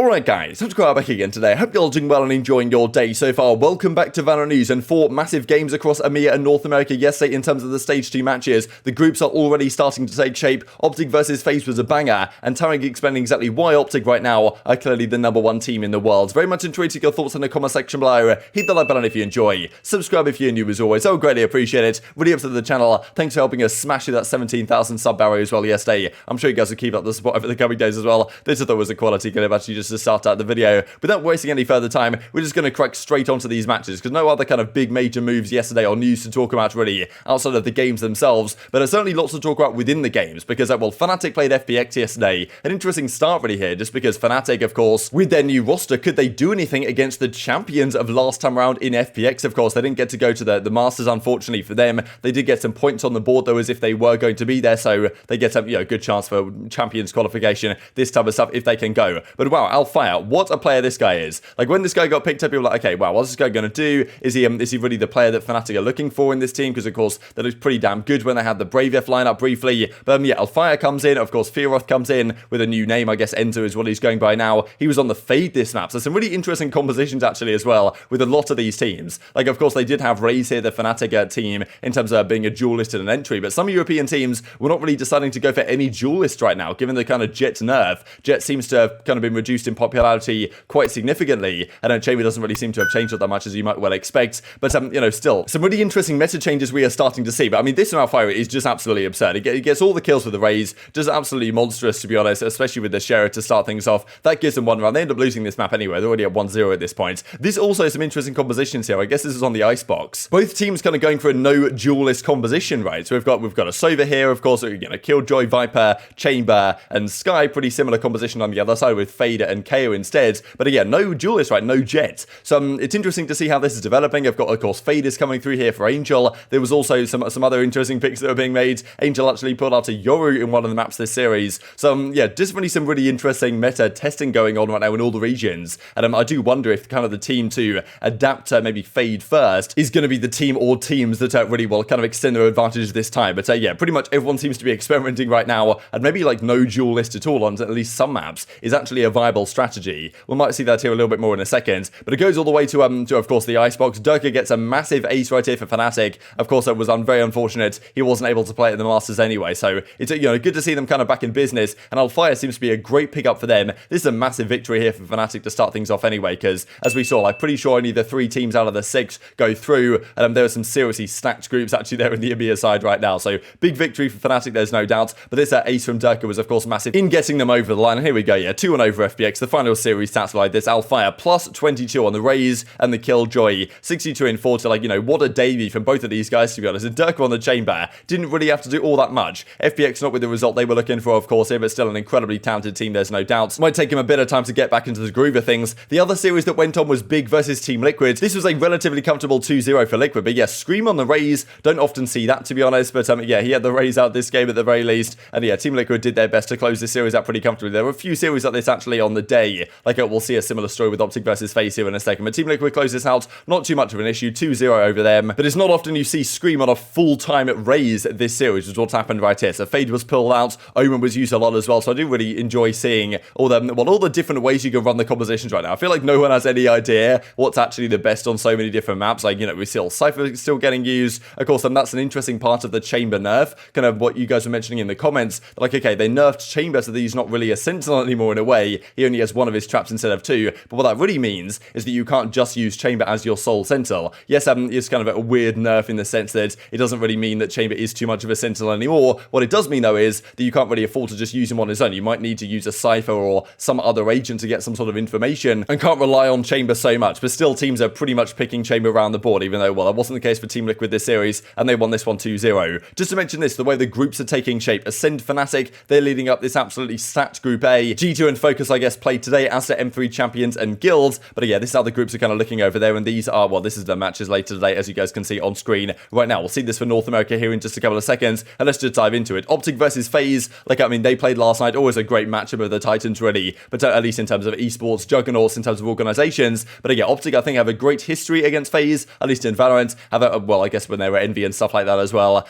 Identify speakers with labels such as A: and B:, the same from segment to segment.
A: Alright guys, TacticalRab back again today. I hope you're all doing well and enjoying your day so far. Welcome back to VALORANT News, and 4 massive games across EMEA and North America yesterday in terms of the Stage 2 matches. The groups are already starting to take shape. OpTic versus FaZe was a banger, and Tarik explaining exactly why OpTic right now are clearly the #1 team in the world. Very much enjoyed your thoughts in the comment section below. Hit the like button if you enjoy. Subscribe if you're new as always. I would greatly appreciate it. Really up to the channel. Thanks for helping us smash through that 17,000 sub barrier as well yesterday. I'm sure you guys will keep up the support over the coming days as well. This I thought was a quality clip actually just to start out the video. Without wasting any further time, we're just going to crack straight onto these matches because no other kind of big major moves yesterday or news to talk about really outside of the games themselves, but there's certainly lots to talk about within the games because, well, Fnatic played FBX yesterday. An interesting start really here just because Fnatic, of course, with their new roster, could they do anything against the champions of last time around in FBX? Of course, they didn't get to go to the Masters, unfortunately for them. They did get some points on the board though as if they were going to be there, so they get a good chance for champions qualification, this type of stuff if they can go. But wow, Alfire, what a player this guy is. Like when this guy got picked up, people were like, okay, wow, what's this guy going to do? Is he really the player that Fnatic are looking for in this team? Because of course, that looks pretty damn good when they had the Brave lineup briefly. But yeah, Alfire comes in, of course, Fearoth comes in with a new name, I guess Enzo is what he's going by now. He was on the Fade this map, so some really interesting compositions actually as well with a lot of these teams. Like of course, they did have Raze here, the Fnatic team, in terms of being a duelist and an entry, but some European teams were not really deciding to go for any duelist right now, given the kind of Jet nerf. Jet seems to have kind of been reduced in popularity quite significantly, and Chamber doesn't really seem to have changed all that much as you might well expect, but still, some really interesting meta changes we are starting to see. But I mean, this Alfire is just absolutely absurd. It gets all the kills with the Raze, just absolutely monstrous to be honest, especially with the Sheriff to start things off. That gives them one round. They end up losing this map anyway. They're already at 1-0 at this point. There's also some interesting compositions here. I guess this is on the Icebox. Both teams kind of going for a no duelist composition, right? So we've got a Sova here, of course, Killjoy, Viper, Chamber, and Sky. Pretty similar composition on the other side with Fader and KO instead. But again, no duelist, right? No Jet. So it's interesting to see how this is developing. I've got, of course, Faders coming through here for Angel. There was also some other interesting picks that were being made. Angel actually pulled out a Yoru in one of the maps this series. So yeah, just really some really interesting meta testing going on right now in all the regions. And I do wonder if kind of the team to adapt maybe Fade first is going to be the team or teams that really will kind of extend their advantage this time. But yeah, pretty much everyone seems to be experimenting right now, and maybe like no duelist at all on at least some maps is actually a viable strategy. We might see that here a little bit more in a second, but it goes all the way to of course the Icebox. Turko gets a massive ace right here for Fnatic. Of course, that was very unfortunate. He wasn't able to play at the Masters anyway, so it's good to see them kind of back in business, and Alfire seems to be a great pickup for them. This is a massive victory here for Fnatic to start things off anyway, because as we saw, I'm pretty sure only the 3 teams out of the 6 go through, and there were some seriously stacked groups actually there in the EMEA side right now, so big victory for Fnatic, there's no doubt. But this ace from Turko was of course massive in getting them over the line, and here we go, yeah, 2-1 over FBX. The final series stats like this: Alfire plus 22 on the Raze and the Killjoy, 62 in 40. What a debut from both of these guys, to be honest. And Turko on the Chamber didn't really have to do all that much. FBX not with the result they were looking for, of course, here, but still an incredibly talented team, there's no doubt. Might take him a bit of time to get back into the groove of things. The other series that went on was Big versus Team Liquid. This was a relatively comfortable 2-0 for Liquid, but yeah, Scream on the Raze, don't often see that, to be honest, but yeah, he had the Raze out this game at the very least, and yeah, Team Liquid did their best to close this series out pretty comfortably. There were a few series like this actually on the day, we'll see a similar story with OpTic versus FaZe here in a second, but Team Liquid closed this out, not too much of an issue, 2-0 over them, but it's not often you see Scream on a full-time Raze this series, which is what's happened right here. So Fade was pulled out, Omen was used a lot as well, so I do really enjoy seeing all the different ways you can run the compositions right now. I feel like no one has any idea what's actually the best on so many different maps. We see Cypher still getting used, of course, and that's an interesting part of the Chamber nerf, kind of what you guys were mentioning in the comments, okay, they nerfed Chamber so that he's not really a Sentinel anymore in a way. He only has one of his traps instead of 2, but what that really means is that you can't just use Chamber as your sole Sentinel. Yes, it's kind of a weird nerf in the sense that it doesn't really mean that Chamber is too much of a Sentinel anymore. What it does mean though is that you can't really afford to just use him on his own. You might need to use a Cypher or some other agent to get some sort of information, and can't rely on Chamber so much. But still, teams are pretty much picking Chamber around the board, even though, well, that wasn't the case for Team Liquid this series, and they won this one 2-0. Just to mention this, the way the groups are taking shape: Ascend Fnatic, they're leading up this absolutely stacked Group A. G2 and Focus, I guess, played today, as to M3 Champions and Guilds. But yeah, this is how the groups are kind of looking over there, and these are, well, this is the matches later today, as you guys can see on screen right now. We'll see this for North America here in just a couple of seconds, and let's just dive into it. OpTic versus FaZe, they played last night, always a great matchup of the Titans, really, but at least in terms of esports juggernauts, in terms of organizations. But again, OpTic, I think, have a great history against FaZe, at least in Valorant, I guess when they were Envy and stuff like that as well,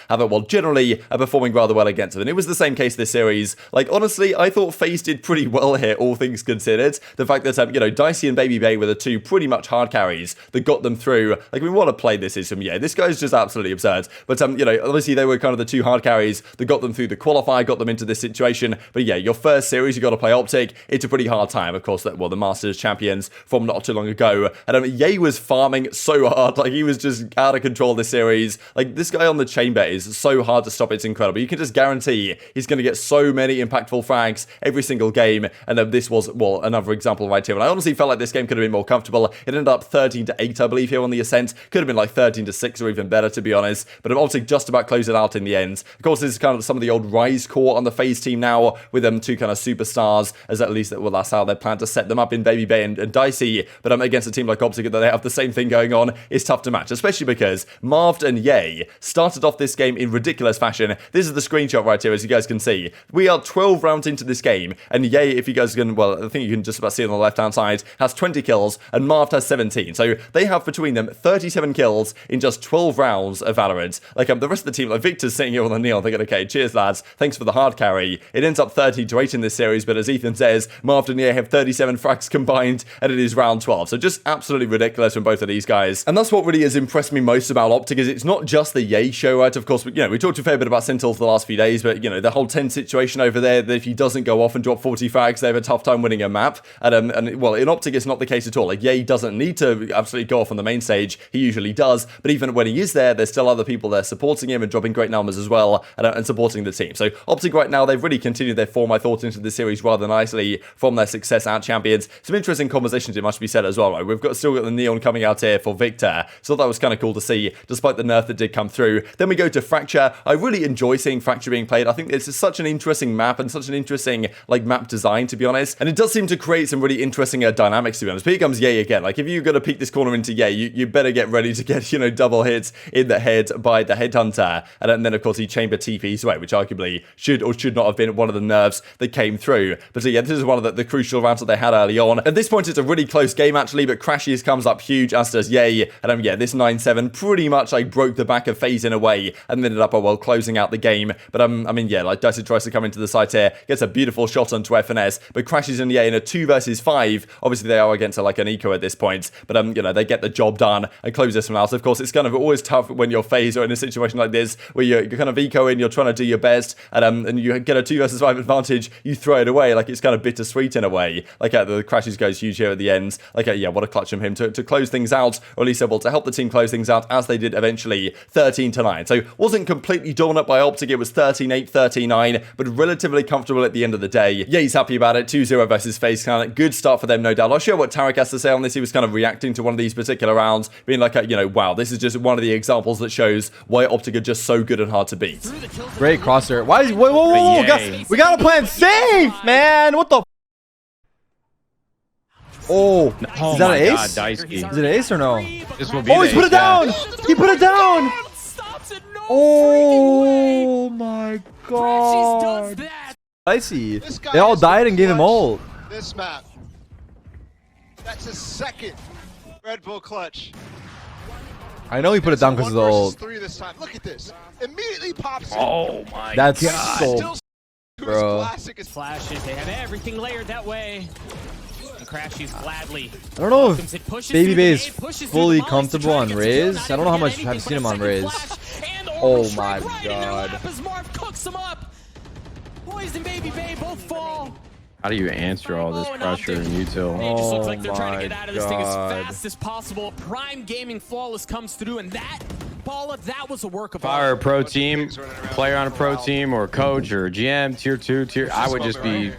A: generally performing rather well against them, and it was the same case this series. Honestly, I thought FaZe did pretty well here, all things things considered, the fact that, you know, Dicey and babybay were the two pretty much hard carries that got them through. Like, we want to play this is from, yeah, this guy's just absolutely absurd. But, you know, obviously they were kind of the two hard carries that got them through the qualifier, got them into this situation. But yeah, your first series, you got to play OpTic. It's a pretty hard time, of course, well, the Masters champions from not too long ago. And Ye was farming so hard, like he was just out of control this series. Like, this guy on the chamber is so hard to stop, it's incredible. You can just guarantee he's going to get so many impactful frags every single game. And this was, well, another example right here. And I honestly felt like this game could have been more comfortable. It ended up 13-8, I believe, here on the Ascent. Could have been like 13-6 or even better, to be honest. But OpTic just about closed it out in the end. Of course, this is kind of some of the old Rise core on the FaZe team now, with them two kind of superstars, as at least, well, that's how they plan to set them up in babybay and Dicey. But against a team like OpTic that they have the same thing going on, is tough to match, especially because Marved and Ye started off this game in ridiculous fashion. This is the screenshot right here, as you guys can see. We are 12 rounds into this game, and Ye, if you guys can, well, I think you can just about see it on the left-hand side, has 20 kills, and Marved has 17. So they have between them 37 kills in just 12 rounds of Valorant. Like, the rest of the team, like Victor's sitting here on the neon thinking, okay, cheers lads, thanks for the hard carry. It ends up 13-8 in this series, but as Ethan says, Marved and Ye have 37 frags combined, and it is round 12. So just absolutely ridiculous from both of these guys. And that's what really has impressed me most about OpTic, is it's not just the Ye show, right? Of course, you know, we talked a fair bit about Sentinels the last few days, but, you know, the whole TenZ situation over there, that if he doesn't go off and drop 40 frags, they have a tough time winning a map. And well, in OpTic, it's not the case at all. Like, Ye doesn't need to absolutely go off on the main stage. He usually does, but even when he is there, there's still other people there supporting him and dropping great numbers as well, and supporting the team. So OpTic right now, they've really continued their form, I thought, into the series rather nicely from their success at Champions. Some interesting conversations, it must be said as well, right? We've still got the neon coming out here for Victor, so that was kind of cool to see, despite the nerf that did come through. Then we go to Fracture. I really enjoy seeing Fracture being played. I think it's such an interesting map and such an interesting, like, map design, to be honest. And it does seem to create some really interesting dynamics, to be honest. But here comes Ye again. Like, if you're going to peek this corner into Ye, you better get ready to get, you know, double hits in the head by the Headhunter. And then, of course, he chamber TPs away, which arguably should or should not have been one of the nerfs that came through. But so, yeah, this is one of the crucial rounds that they had early on. At this point, it's a really close game, actually, but Crashies comes up huge, as does Ye. And yeah, this 9-7 pretty much, like, broke the back of FaZe in a way, and ended up, well, closing out the game. But, I mean, yeah, like, Dicey tries to come into the site here, gets a beautiful shot onto FNS, but Crashies and Ye in a 2 versus 5. Obviously, they are against, like, an Hiko at this point, but, you know, they get the job done and close this one out. So, of course, it's kind of always tough when you're FaZe or in a situation like this, where you're kind of Hiko in, you're trying to do your best, and you get a 2 versus 5 advantage, you throw it away. Like, it's kind of bittersweet in a way. Like, the Crashies goes huge here at the end. Like, yeah, what a clutch from him to close things out, or at least able to help the team close things out, as they did eventually, 13-9. So, wasn't completely dominant by OpTic. It was 13-8, 13-9, but relatively comfortable at the end of the day. Yeah, he's happy about it. 2-0 versus FaZe Clan. Good start for them, no doubt. I'll share what Tarik has to say on this. He was kind of reacting to one of these particular rounds, being like, you know, wow, this is just one of the examples that shows why OpTic are just so good and hard to beat.
B: Great crosser. Why is whoa, we gotta plan safe, man. What the? Oh, is that an ace? Is it an ace or no?
C: This will be
B: he's put it down. He put it down. Oh my god. Dicey. They all died and gave him ult.
D: This map. That's a second Red Bull clutch.
B: I know he put it down because of the ult.
D: 3 this time. Look at this. Immediately pops in.
C: Oh my
B: That's
C: god.
B: so, bro.
E: Flashes, they have everything layered that way. And Crashies gladly.
B: I don't know if babybay is fully comfortable on Raze. I don't know how much I've seen him on Raze. Oh my god.
E: Poison babybay both fall.
C: How do you answer all this pressure and util?
E: It just looks like they're trying to get
B: my
E: out of this thing as
B: God.
E: fast as possible. Prime Gaming Flawless comes through, and that, Paula, that was a work of
C: Fire a
E: art.
C: pro team, player on a pro team, or a coach, or a GM, tier 2, I would just be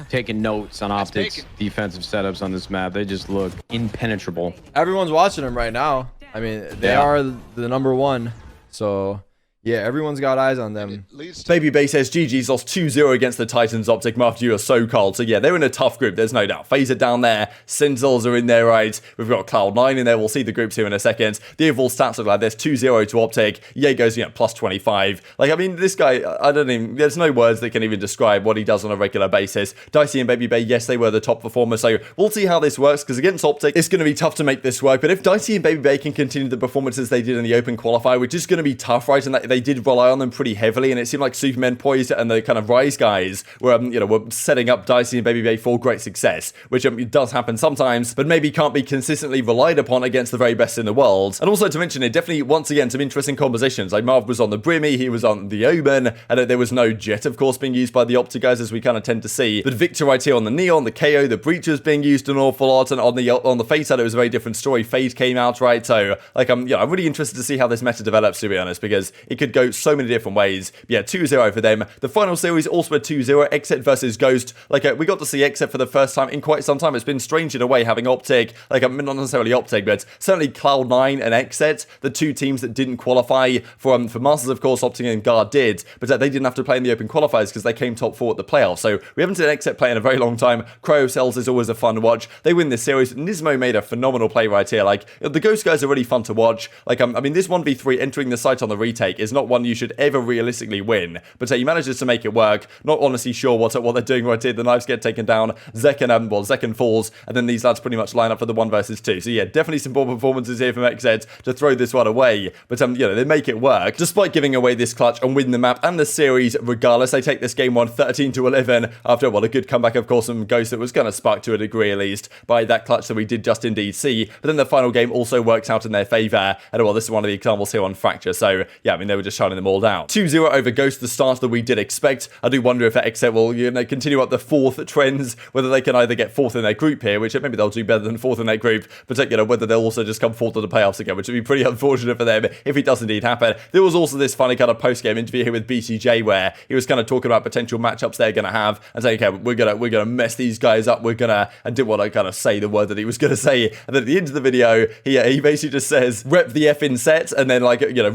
C: taking notes on OpTic's defensive setups on this map. They just look impenetrable.
B: Everyone's watching him right now. I mean, they are the #1. So, yeah, everyone's got eyes on them.
A: babybay says GG's lost 2-0 against the Titans. OpTic, Marv, you are so cold. So yeah, they're in a tough group, there's no doubt. FaZe are down there, Sentinels are in there, right? We've got Cloud9 in there, we'll see the groups here in a second. The overall stats look like this, 2-0 to OpTic. Ye goes, you know, plus 25. Like, I mean, this guy, I don't even, there's no words that can even describe what he does on a regular basis. Dicey and babybay, yes, they were the top performers, so we'll see how this works, because against OpTic, it's going to be tough to make this work. But if Dicey and babybay can continue the performances they did in the open qualifier, which is going to be tough, right? And they they did rely on them pretty heavily, and it seemed like Superman, Poised, and the kind of Rise guys were, were setting up Dicey and babybay for great success, which does happen sometimes, but maybe can't be consistently relied upon against the very best in the world. And also to mention it, definitely, once again, some interesting compositions. Like Marv was on the Brimmy, he was on the Omen, and there was no Jet, of course, being used by the OpTic guys, as we kind of tend to see. But Victor right here on the Neon, the KO, the Breach was being used an awful lot, and on the FaZe side, it was a very different story. FaZe came out, right? So, like, I'm really interested to see how this meta develops, to be honest, because it could go so many different ways. But yeah, 2-0 for them. The final series also a 2-0, XSET versus Ghost. Like, we got to see XSET for the first time in quite some time. It's been strange in a way having OpTic, like, not necessarily OpTic, but certainly Cloud9 and XSET, the two teams that didn't qualify for Masters, of course. OpTic and Guard did, but they didn't have to play in the open qualifiers because they came top 4 at the playoffs. So we haven't seen XSET play in a very long time. Cryo Cells is always a fun watch. They win this series. Nismo made a phenomenal play right here. Like, the Ghost guys are really fun to watch. Like, I mean, this 1v3 entering the site on the retake is not one you should ever realistically win, but he manages to make it work. Not honestly sure what they're doing right here. The knives get taken down. Zekken falls, and then these lads pretty much line up for the 1 versus 2. So yeah, definitely some poor performances here from XSET to throw this one away, but they make it work. Despite giving away this clutch and winning the map and the series regardless, they take this game 1 13-11 after, well, a good comeback, of course, from Ghost that was going to spark to a degree at least by that clutch that we did just indeed see. But then the final game also works out in their favour, and well, this is one of the examples here on Fracture. So yeah, I mean, they were just shining them all down. 2-0 over Ghost, the start that we did expect. I do wonder if XSET will continue up the 4th trends, whether they can either get 4th in their group here, which maybe they'll do better than 4th in their group, but whether they'll also just come 4th to the playoffs again, which would be pretty unfortunate for them if it does indeed happen. There was also this funny kind of post-game interview here with BCJ where he was kind of talking about potential matchups they're going to have and saying, okay, we're gonna mess these guys up, and didn't want to kind of say the word that he was going to say, and then at the end of the video he basically just says rep the effing set, and then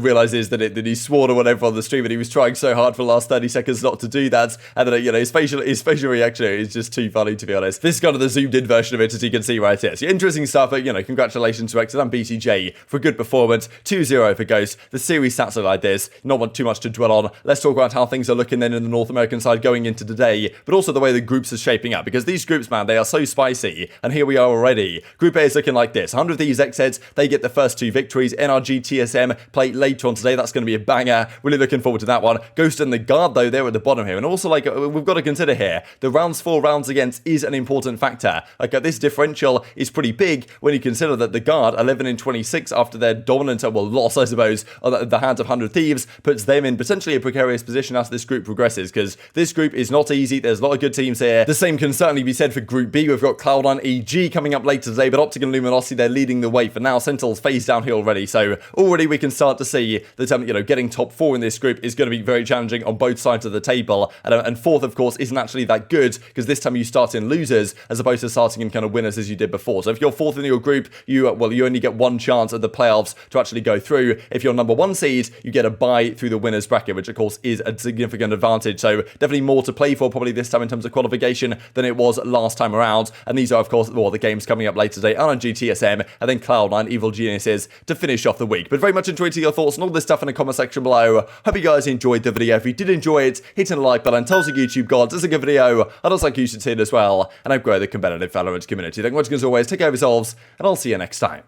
A: realizes that he swore or whatever on the stream, and he was trying so hard for the last 30 seconds not to do that, and then his facial reaction is just too funny, to be honest. This is kind of the zoomed in version of it, as you can see right here. So interesting stuff, but congratulations to XSET and BCJ for a good performance. 2-0 for Ghost. The series stats are like this, not too much to dwell on. Let's talk about how things are looking then in the North American side going into today, but also the way the groups are shaping up, because these groups, man, they are so spicy, and here we are already. Group A is looking like this. 100 Thieves, XSET, they get the first 2 victories. NRG, TSM play later on today. That's going to be a banger. Really looking forward to that one. Ghost and the Guard, though, they're at the bottom here, and also, we've got to consider here, the rounds 4 rounds against is an important factor. This differential is pretty big when you consider that the Guard, 11-26 after their dominant, loss, I suppose, on the hands of 100 Thieves, puts them in potentially a precarious position as this group progresses, because this group is not easy. There's a lot of good teams here. The same can certainly be said for Group B. We've got Cloud9, EG coming up later today, but OpTic and Luminosity, they're leading the way for now. Sentinels FaZe down here already, so already we can start to see that, getting top 4 in this group is going to be very challenging on both sides of the table, and 4th, of course, isn't actually that good, because this time you start in losers as opposed to starting in kind of winners as you did before. So if you're 4th in your group, you only get 1 chance at the playoffs to actually go through. If you're number 1 seed, you get a bye through the winners bracket, which of course is a significant advantage. So definitely more to play for probably this time in terms of qualification than it was last time around. And these are, of course, the games coming up later today. RNG, TSM, and then Cloud9, Evil Geniuses to finish off the week. But very much enjoyed your thoughts and all this stuff in the comment section below. Hope you guys enjoyed the video. If you did enjoy it, hit the like button. Tell us the YouTube gods it's a good video. I'd also like you should see it as well. And I've grown the competitive Valorant community. Thank you for watching as always. Take care of yourselves, and I'll see you next time.